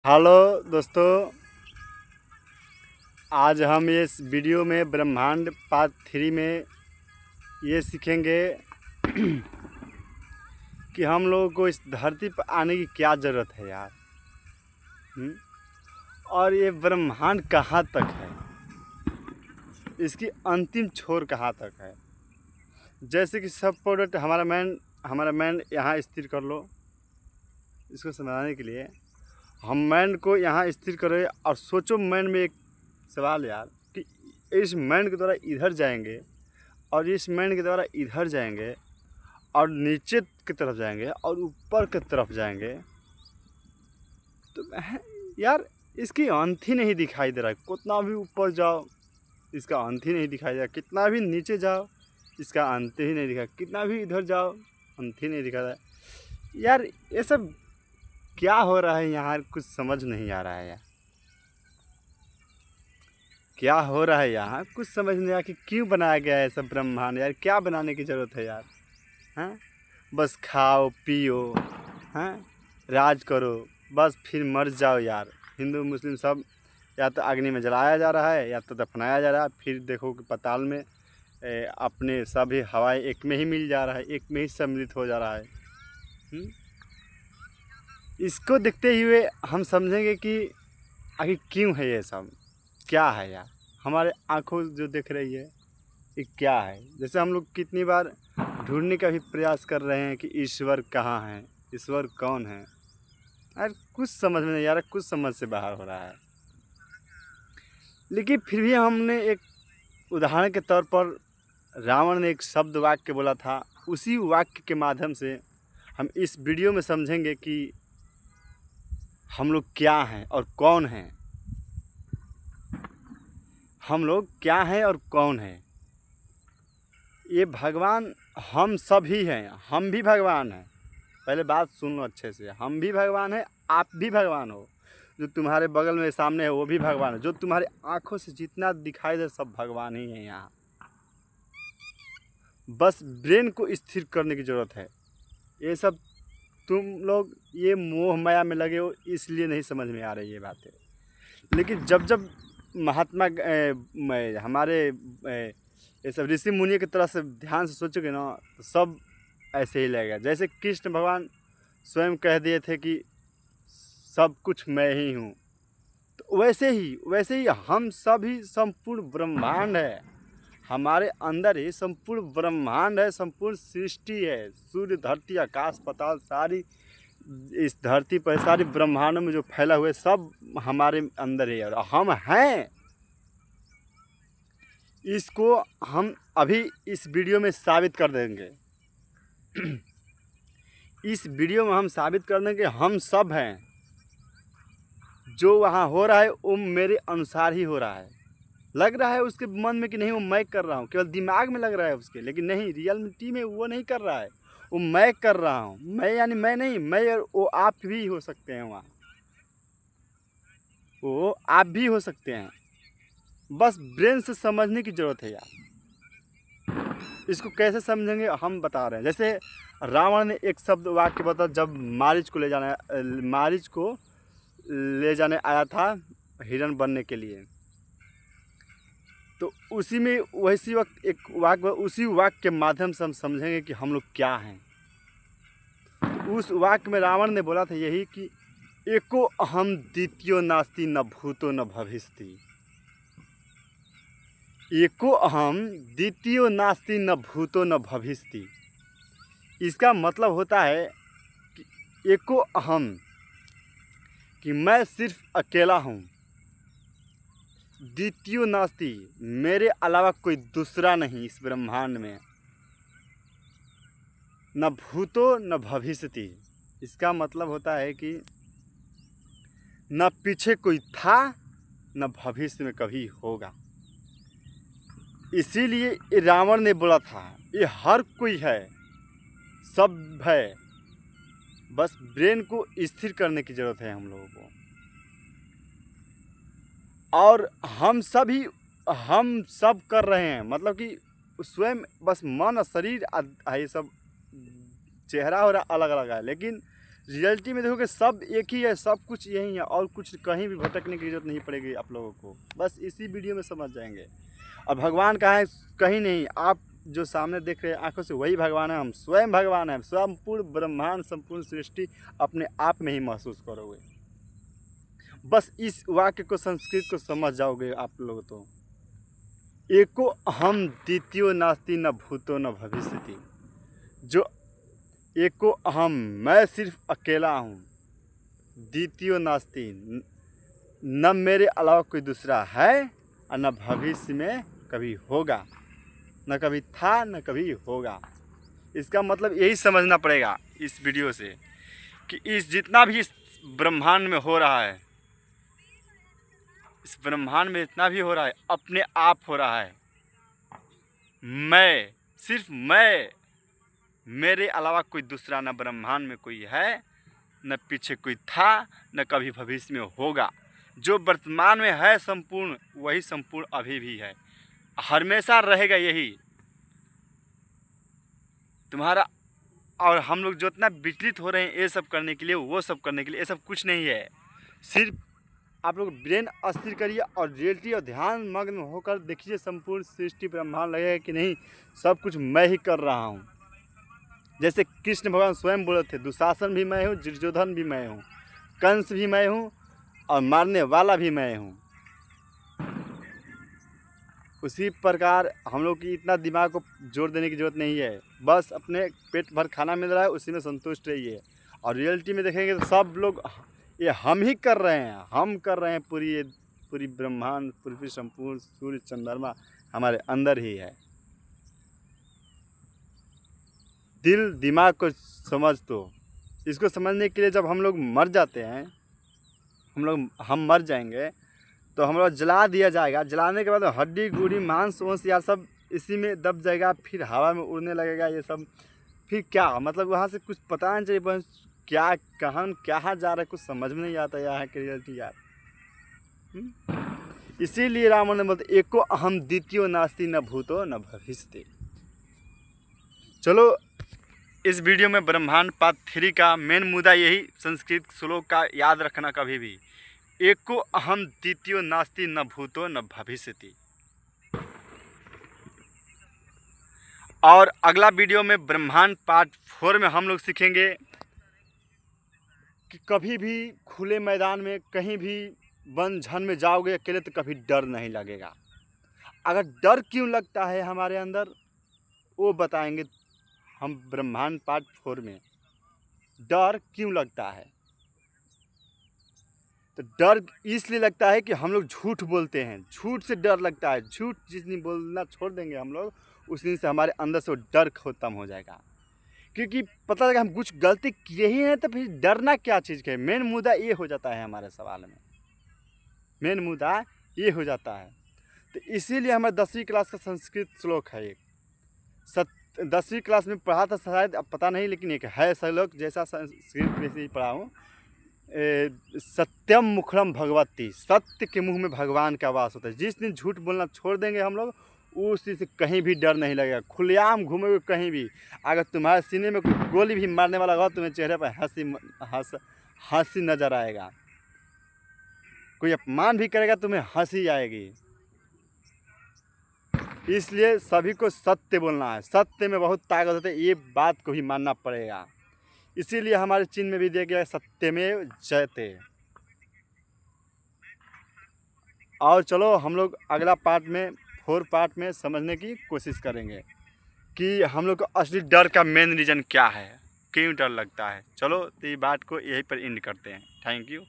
Hello दोस्तों, आज हम इस वीडियो में ब्रह्मांड पार्ट 3 में ये सीखेंगे कि हम लोगों को इस धरती पर आने की क्या ज़रूरत है यार। हुँ? और ये ब्रह्मांड कहाँ तक है, इसकी अंतिम छोर कहाँ तक है। जैसे कि सब प्रोडक्ट हमारा मैन यहाँ स्थिर कर लो। इसको समझाने के लिए हम मैन को यहाँ स्थिर करें और सोचो मैन में एक सवाल यार कि इस मैन के द्वारा इधर जाएंगे और इस मैन के द्वारा इधर जाएंगे और नीचे की तरफ जाएंगे और ऊपर की तरफ जाएंगे, तो यार इसकी अंत ही नहीं दिखाई दे रहा है। कितना भी ऊपर जाओ इसका अंत ही नहीं दिखाई दे रहा, कितना भी नीचे जाओ इसका अंत ही नहीं दिखा, कितना भी इधर जाओ अंत ही नहीं दिखा रहा है। यार ये सब क्या हो रहा है यहाँ, कुछ समझ नहीं आ रहा है यार। क्या हो रहा है यहाँ, कुछ समझ नहीं आया कि क्यों बनाया गया है सब ब्रह्मांड। यार क्या बनाने की ज़रूरत है यार। हैं, बस खाओ पियो, हैं, राज करो, बस फिर मर जाओ यार। हिंदू मुस्लिम सब या तो अग्नि में जलाया जा रहा है या तो दफनाया जा रहा है। फिर देखो कि पाताल में अपने सभी हवाएं एक में ही मिल जा रहा है, एक में ही सम्मिलित हो जा रहा है। इसको देखते हुए हम समझेंगे कि आखिर क्यों है ये सब, क्या है यार। हमारे आंखों जो देख रही है ये क्या है। जैसे हम लोग कितनी बार ढूंढने का भी प्रयास कर रहे हैं कि ईश्वर कहाँ है, ईश्वर कौन है। यार कुछ समझ में नहीं आ रहा, कुछ समझ से बाहर हो रहा है। लेकिन फिर भी हमने एक उदाहरण के तौर पर रावण ने एक शब्द वाक्य बोला था, उसी वाक्य के माध्यम से हम इस वीडियो में समझेंगे कि हम लोग क्या हैं और कौन हैं। हम लोग क्या हैं और कौन हैं। ये भगवान हम सब ही हैं, हम भी भगवान हैं। पहले बात सुन लो अच्छे से, हम भी भगवान हैं, आप भी भगवान हो। जो तुम्हारे बगल में सामने है वो भी भगवान है। जो तुम्हारे आंखों से जितना दिखाई दे सब भगवान ही है यहाँ। बस ब्रेन को स्थिर करने की ज़रूरत है। ये सब तुम लोग ये मोह माया में लगे हो इसलिए नहीं समझ में आ रही ये बातें। लेकिन जब जब महात्मा हमारे ये सब ऋषि मुनि की तरह से ध्यान से सोचोगे ना तो सब ऐसे ही लगेगा। जैसे कृष्ण भगवान स्वयं कह दिए थे कि सब कुछ मैं ही हूँ, तो वैसे ही हम सब ही संपूर्ण ब्रह्मांड है। हमारे अंदर ही संपूर्ण ब्रह्मांड है, संपूर्ण सृष्टि है। सूर्य धरती आकाश पाताल सारी इस धरती पर सारी ब्रह्मांडों में जो फैला हुआ है सब हमारे अंदर ही है और हम हैं। इसको हम अभी इस वीडियो में साबित कर देंगे। इस वीडियो में हम साबित कर देंगे हम सब हैं। जो वहाँ हो रहा है वो मेरे अनुसार ही हो रहा है। लग रहा है उसके मन में कि नहीं वो मैं कर रहा हूँ, केवल दिमाग में लग रहा है उसके, लेकिन नहीं, रियलिटी में वो नहीं कर रहा है, वो मैं कर रहा हूँ। मैं यानी मैं नहीं, मैं और वो आप भी हो सकते हैं। वहाँ वो आप भी हो सकते हैं। बस ब्रेन से समझने की ज़रूरत है यार। इसको कैसे समझेंगे हम बता रहे हैं। जैसे रावण ने एक शब्द वाक्य बता, जब मारीच को ले जाने आया था हिरण बनने के लिए, तो उसी में वैसी वक्त एक वाक्य, उसी वाक्य के माध्यम से हम समझेंगे कि हम लोग क्या हैं। उस वाक्य में रावण ने बोला था यही कि एको अहम द्वितीयो नास्ति न भूतो न भविष्यति। एको अहम द्वितीयो नास्ति न भूतो न भविष्यति। इसका मतलब होता है कि एको अहम, कि मैं सिर्फ अकेला हूँ। द्वितीयो नास्ति, मेरे अलावा कोई दूसरा नहीं इस ब्रह्मांड में। न भूतो न भविष्यति, इसका मतलब होता है कि न पीछे कोई था न भविष्य में कभी होगा। इसीलिए रावण ने बोला था ये हर कोई है, सब है। बस ब्रेन को स्थिर करने की ज़रूरत है हम लोगों को। और हम सब कर रहे हैं, मतलब कि स्वयं बस मन और शरीर ये सब चेहरा हो रहा अलग अलग है, लेकिन रियलिटी में देखोगे सब एक ही है, सब कुछ यही है, और कुछ कहीं भी भटकने की जरूरत नहीं पड़ेगी आप लोगों को, बस इसी वीडियो में समझ जाएंगे। और भगवान कहाँ है? कहीं नहीं, आप जो सामने देख रहे हैं आंखों से वही भगवान है, हम स्वयं भगवान हैं। संपूर्ण ब्रह्मांड, संपूर्ण सृष्टि अपने आप में ही महसूस करोगे। बस इस वाक्य को, संस्कृत को समझ जाओगे आप लोग तो। एको अहम द्वितीयो नास्ति न भूतो न भविष्यति। जो एको अहम, मैं सिर्फ अकेला हूँ, द्वितीयो नास्ति, न मेरे अलावा कोई दूसरा है और न भविष्य में कभी होगा, न कभी था न कभी होगा। इसका मतलब यही समझना पड़ेगा इस वीडियो से कि इस जितना भी इस ब्रह्मांड में हो रहा है, इस ब्रह्मांड में जितना भी हो रहा है अपने आप हो रहा है। मैं, सिर्फ मैं, मेरे अलावा कोई दूसरा न ब्रह्मांड में कोई है, न पीछे कोई था, न कभी भविष्य में होगा। जो वर्तमान में है संपूर्ण, वही संपूर्ण अभी भी है, हमेशा रहेगा यही तुम्हारा। और हम लोग जो इतना विचलित हो रहे हैं ये सब करने के लिए, वो सब करने के लिए, ये सब कुछ नहीं है। सिर्फ आप लोग ब्रेन अस्थिर करिए और रियलिटी और ध्यान मग्न होकर देखिए, संपूर्ण सृष्टि ब्रह्मांड लगेगा कि नहीं सब कुछ मैं ही कर रहा हूँ। जैसे कृष्ण भगवान स्वयं बोले थे, दुशासन भी मैं हूँ, दुर्योधन भी मैं हूँ, कंस भी मैं हूँ, और मारने वाला भी मैं हूँ। उसी प्रकार हम लोग की इतना दिमाग को जोर देने की ज़रूरत नहीं है, बस अपने पेट भर खाना मिल रहा है उसी में संतुष्ट रहिए। और रियलिटी में देखेंगे तो सब लोग ये हम ही कर रहे हैं, हम कर रहे हैं। पूरी ब्रह्मांड, पूरी संपूर्ण सूर्य चंद्रमा हमारे अंदर ही है। दिल दिमाग को समझ, तो इसको समझने के लिए जब हम लोग मर जाते हैं, हम मर जाएंगे तो हम लोग जला दिया जाएगा। जलाने के बाद हड्डी गुड़ी मांस वंस या सब इसी में दब जाएगा, फिर हवा में उड़ने लगेगा ये सब। फिर क्या मतलब वहाँ से कुछ पता नहीं चाहिए, बस क्या कहाँ क्या जा रहा है कुछ समझ में नहीं आता यहाँ की रियलिटी यार। इसीलिए रावण ने बोलते एको अहम द्वितीयो नास्ति न भूतो न भविष्यति। चलो इस वीडियो में ब्रह्मांड पार्ट 3 का मेन मुद्दा यही संस्कृत श्लोक का याद रखना कभी भी, एको अहम द्वितीयो नास्ति न भूतो न भविष्यति। और अगला वीडियो में ब्रह्मांड पार्ट 4 में हम लोग सीखेंगे कि कभी भी खुले मैदान में कहीं भी वन झन में जाओगे अकेले तो कभी डर नहीं लगेगा। अगर डर क्यों लगता है हमारे अंदर वो बताएंगे हम ब्रह्मांड पार्ट 4 में। डर क्यों लगता है? तो डर इसलिए लगता है कि हम लोग झूठ बोलते हैं, झूठ से डर लगता है। झूठ जिस दिन बोलना छोड़ देंगे हम लोग, उस दिन से हमारे अंदर से वो डर खत्म हो जाएगा। क्योंकि पता लगा हम कुछ गलती किए ही हैं तो फिर डरना क्या चीज़ के। मेन मुद्दा ये हो जाता है हमारे सवाल में, मेन मुद्दा ये हो जाता है। तो इसीलिए हमारे 10वीं क्लास का संस्कृत श्लोक है एक, 10वीं क्लास में पढ़ा था शायद, अब पता नहीं, लेकिन एक है श्लोक जैसा संस्कृत वैसे ही पढ़ा हूँ। सत्यम मुखरम भगवती, सत्य के मुंह में भगवान का वास होता है। जिस दिन झूठ बोलना छोड़ देंगे हम लोग, उस दिन से कहीं भी डर नहीं लगेगा। खुलेआम घूमोगे कहीं भी, अगर तुम्हारे सीने में कोई गोली भी मारने वाला होगा, तुम्हें चेहरे पर हंसी नजर आएगा। कोई अपमान भी करेगा तुम्हें हंसी आएगी। इसलिए सभी को सत्य बोलना है, सत्य में बहुत ताकत होती है, ये बात को भी मानना पड़ेगा। इसीलिए हमारे चिन्ह में भी दिया गया सत्यमेव जयते। और चलो हम लोग अगला पार्ट में 4 पार्ट में समझने की कोशिश करेंगे कि हम लोग को असली डर का मेन रीज़न क्या है, क्यों डर लगता है। चलो तो ये बात को यहीं पर एंड करते हैं। Thank you.